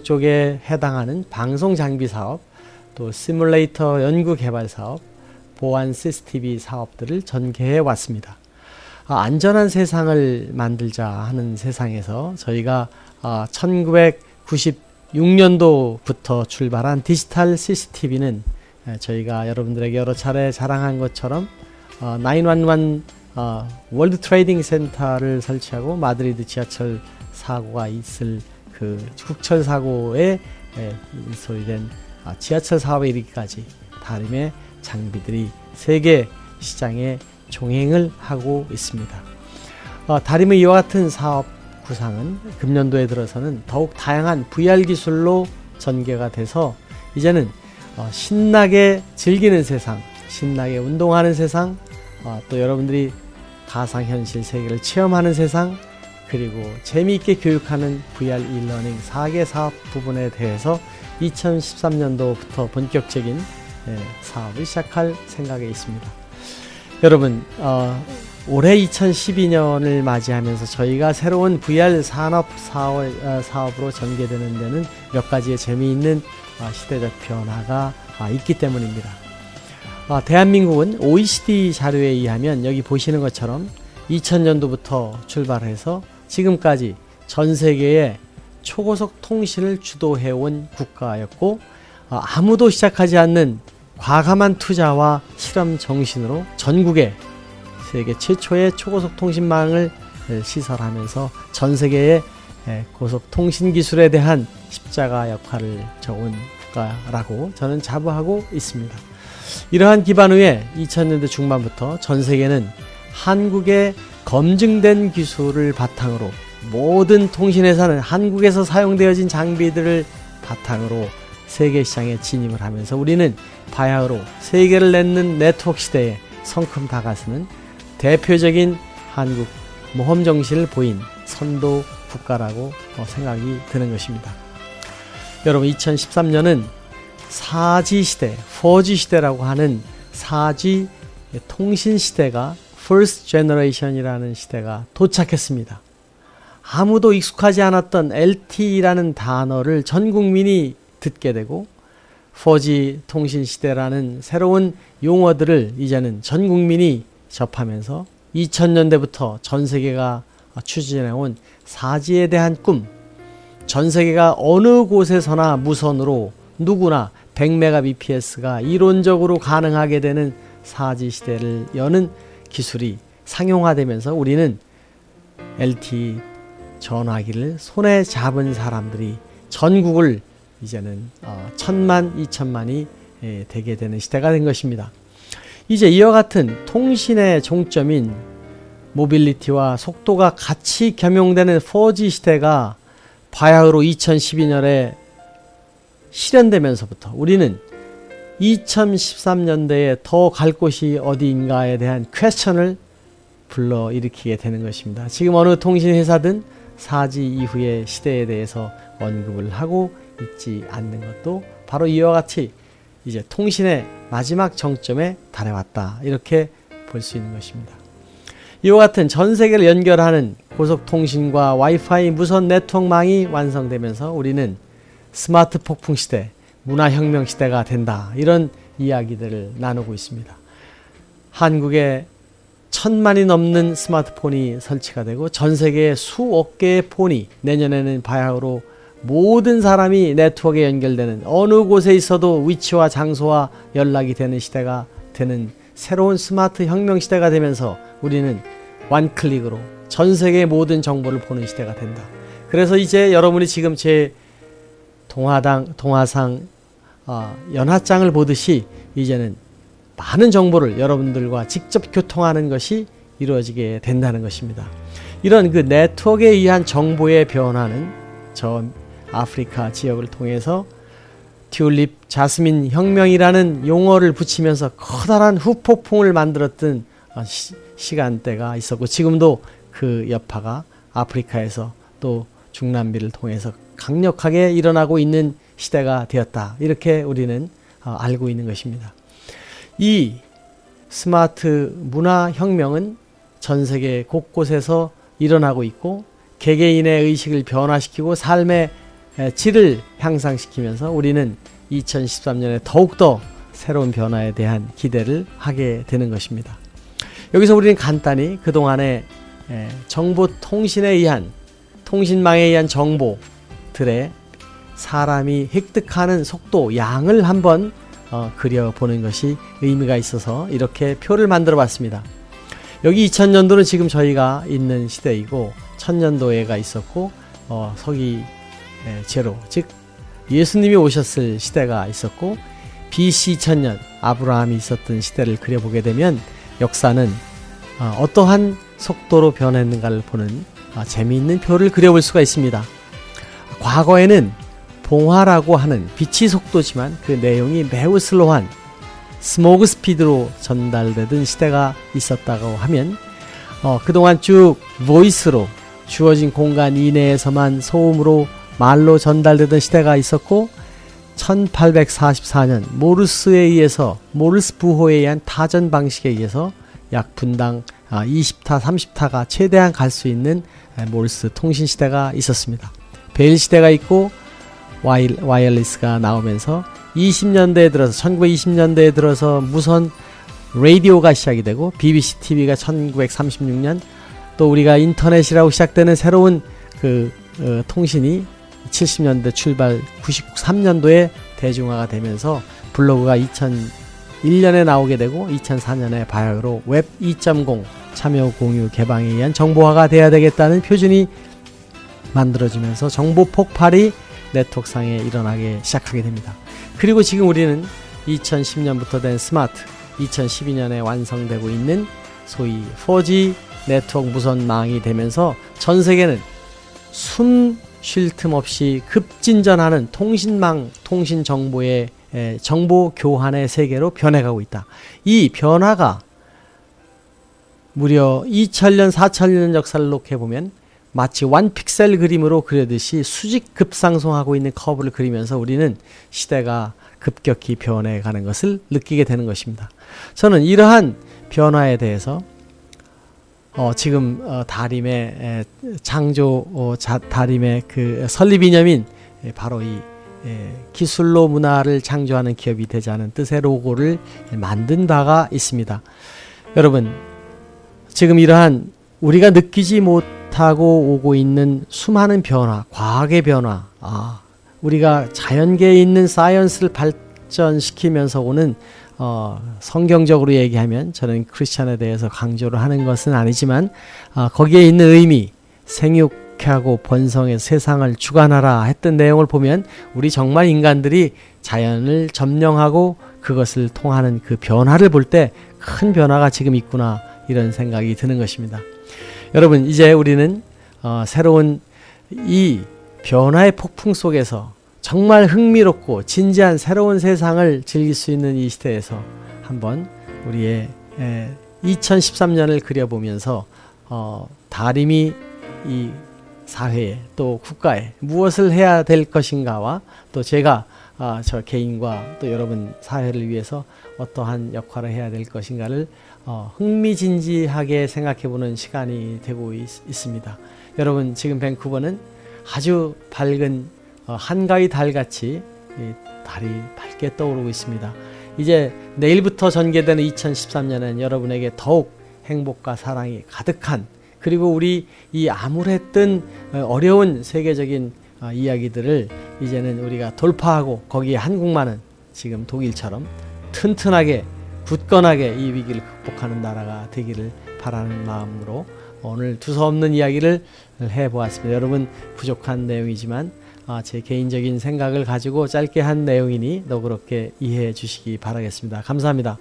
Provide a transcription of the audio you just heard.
쪽에 해당하는 방송 장비 사업, 또 시뮬레이터 연구 개발 사업, 보안 CCTV 사업들을 전개해 왔습니다. 안전한 세상을 만들자 하는 세상에서 저희가 1996년도부터 출발한 디지털 CCTV는 저희가 여러분들에게 여러 차례 자랑한 것처럼 911 월드 트레이딩 센터를 설치하고 마드리드 지하철 사고가 있을 그 국철 사고에 소리된 지하철 사업에 이르기까지 다림의 장비들이 세계 시장에 종행을 하고 있습니다. 다림의 이와 같은 사업 구상은 금년도에 들어서는 더욱 다양한 VR 기술로 전개가 돼서 이제는 신나게 즐기는 세상, 신나게 운동하는 세상, 또 여러분들이 가상현실 세계를 체험하는 세상, 그리고 재미있게 교육하는 VR e-learning 4개 사업 부분에 대해서 2013년도부터 본격적인 사업을 시작할 생각에 있습니다. 여러분, 올해 2012년을 맞이하면서 저희가 새로운 VR 산업 사업으로 전개되는 데는 몇 가지의 재미있는 시대적 변화가 있기 때문입니다. 대한민국은 OECD 자료에 의하면 여기 보시는 것처럼 2000년도부터 출발해서 지금까지 전 세계의 초고속 통신을 주도해온 국가였고, 아무도 시작하지 않는 과감한 투자와 실험 정신으로 전국에 세계 최초의 초고속 통신망을 시설하면서 전 세계의 고속 통신 기술에 대한 십자가 역할을 져온 국가라고 저는 자부하고 있습니다. 이러한 기반 위에 2000년대 중반부터 전 세계는 한국의 검증된 기술을 바탕으로 모든 통신회사는 한국에서 사용되어진 장비들을 바탕으로 세계 시장에 진입을 하면서 우리는 바야흐로 세계를 냈는 네트워크 시대에 성큼 다가서는 대표적인 한국 모험 정신을 보인 선도 국가라고 생각이 드는 것입니다. 여러분, 2013년은 4G 시대, 4G 시대라고 하는 4G 통신 시대가 First Generation이라는 시대가 도착했습니다. 아무도 익숙하지 않았던 LTE라는 단어를 전 국민이 듣게 되고 4G 통신 시대라는 새로운 용어들을 이제는 전 국민이 접하면서 2000년대부터 전 세계가 추진해온 4G에 대한 꿈, 전 세계가 어느 곳에서나 무선으로 누구나 100mbps가 이론적으로 가능하게 되는 4G 시대를 여는 기술이 상용화되면서 우리는 LTE 전화기를 손에 잡은 사람들이 전국을 이제는 1000만, 2000만이 되게 되는 시대가 된 것입니다. 이제 이와 같은 통신의 종점인 모빌리티와 속도가 같이 겸용되는 4G 시대가 바야흐로 2012년에 실현되면서부터 우리는 2013년대에 더 갈 곳이 어디인가에 대한 퀘스천을 불러일으키게 되는 것입니다. 지금 어느 통신회사든 4G 이후의 시대에 대해서 언급을 하고 있지 않는 것도 바로 이와 같이 이제 통신의 마지막 정점에 달해왔다, 이렇게 볼 수 있는 것입니다. 이와 같은 전 세계를 연결하는 고속통신과 와이파이 무선 네트워크망이 완성되면서 우리는 스마트 폭풍 시대, 문화혁명 시대가 된다, 이런 이야기들을 나누고 있습니다. 한국에 1000만이 넘는 스마트폰이 설치가 되고 전 세계에 수억 개의 폰이, 내년에는 바야흐로 모든 사람이 네트워크에 연결되는, 어느 곳에 있어도 위치와 장소와 연락이 되는 시대가 되는 새로운 스마트 혁명 시대가 되면서 우리는 원클릭으로 전 세계의 모든 정보를 보는 시대가 된다. 그래서 이제 여러분이 지금 제 동화상 연하장을 보듯이 이제는 많은 정보를 여러분들과 직접 교통하는 것이 이루어지게 된다는 것입니다. 이런 그 네트워크에 의한 정보의 변화는 저 아프리카 지역을 통해서 튤립 자스민 혁명이라는 용어를 붙이면서 커다란 후폭풍을 만들었던 시간대가 있었고, 지금도 그 여파가 아프리카에서 또 중남미를 통해서 강력하게 일어나고 있는 시대가 되었다, 이렇게 우리는 알고 있는 것입니다. 이 스마트 문화혁명은 전 세계 곳곳에서 일어나고 있고 개개인의 의식을 변화시키고 삶의 질을 향상시키면서 우리는 2013년에 더욱더 새로운 변화에 대한 기대를 하게 되는 것입니다. 여기서 우리는 간단히 그동안의 정보통신에 의한 통신망에 의한 정보들의 사람이 획득하는 속도, 양을 한번 그려보는 것이 의미가 있어서 이렇게 표를 만들어 봤습니다. 여기 2000년도는 지금 저희가 있는 시대이고 1000년도에가 있었고 서기 제로, 즉 예수님이 오셨을 시대가 있었고 BC 2000년 아브라함이 있었던 시대를 그려보게 되면 역사는 어떠한 속도로 변했는가를 보는 재미있는 표를 그려볼 수가 있습니다. 과거에는 봉화라고 하는 빛의 속도지만 그 내용이 매우 슬로한 스모그 스피드로 전달되던 시대가 있었다고 하면 그동안 쭉 보이스로 주어진 공간 이내에서만 소음으로 말로 전달되던 시대가 있었고 1844년 모르스에 의해서 모르스 부호에 의한 타전 방식에 의해서 약 분당 20타 30타가 최대한 갈 수 있는 모르스 통신 시대가 있었습니다. 벨 시대가 있고 와이어리스가 나오면서 20년대에 들어서 1920년대에 들어서 무선 라디오가 시작이 되고 BBC TV가 1936년 또 우리가 인터넷이라고 시작되는 새로운 통신이 70년대 출발 93년도에 대중화가 되면서 블로그가 2001년에 나오게 되고 2004년에 바야흐로 웹 2.0 참여 공유 개방에 의한 정보화가 돼야 되겠다는 표준이 만들어지면서 정보 폭발이 네트워크상에 일어나게 시작하게 됩니다. 그리고 지금 우리는 2010년부터 된 스마트, 2012년에 완성되고 있는 소위 4G 네트워크 무선망이 되면서 전 세계는 숨 쉴 틈 없이 급진전하는 통신망, 통신 정보의 정보 교환의 세계로 변해가고 있다. 이 변화가 무려 2000년, 4000년 역사를 놓게보면 마치 원픽셀 그림으로 그려듯이 수직 급상승하고 있는 커브를 그리면서 우리는 시대가 급격히 변해가는 것을 느끼게 되는 것입니다. 저는 이러한 변화에 대해서 지금 다림의 창조 다림의 그 설립이념인 바로 이 기술로 문화를 창조하는 기업이 되자는 뜻의 로고를 만든 바가 있습니다. 여러분, 지금 이러한 우리가 느끼지 못하고 오고 있는 수많은 변화, 과학의 변화, 우리가 자연계에 있는 사이언스를 발전시키면서 오는 성경적으로 얘기하면 저는 크리스찬에 대해서 강조를 하는 것은 아니지만 거기에 있는 의미, 생육하고 번성해서 세상을 주관하라 했던 내용을 보면 우리 정말 인간들이 자연을 점령하고 그것을 통하는 그 변화를 볼 때 큰 변화가 지금 있구나 이런 생각이 드는 것입니다. 여러분, 이제 우리는 새로운 이 변화의 폭풍 속에서 정말 흥미롭고 진지한 새로운 세상을 즐길 수 있는 이 시대에서 한번 우리의 2013년을 그려보면서 다림이 이 사회에 또 국가에 무엇을 해야 될 것인가와 또 제가 저 개인과 또 여러분 사회를 위해서 어떠한 역할을 해야 될 것인가를 흥미진지하게 생각해보는 시간이 되고 있습니다. 여러분, 지금 밴쿠버는 아주 밝은 한가위 달같이 달이 밝게 떠오르고 있습니다. 이제 내일부터 전개되는 2013년은 여러분에게 더욱 행복과 사랑이 가득한, 그리고 우리 이 암울했던 어려운 세계적인 이야기들을 이제는 우리가 돌파하고 거기에 한국만은 지금 독일처럼 튼튼하게 굳건하게 이 위기를 극복하는 나라가 되기를 바라는 마음으로 오늘 두서없는 이야기를 해보았습니다. 여러분, 부족한 내용이지만 제 개인적인 생각을 가지고 짧게 한 내용이니 너그럽게 이해해 주시기 바라겠습니다. 감사합니다.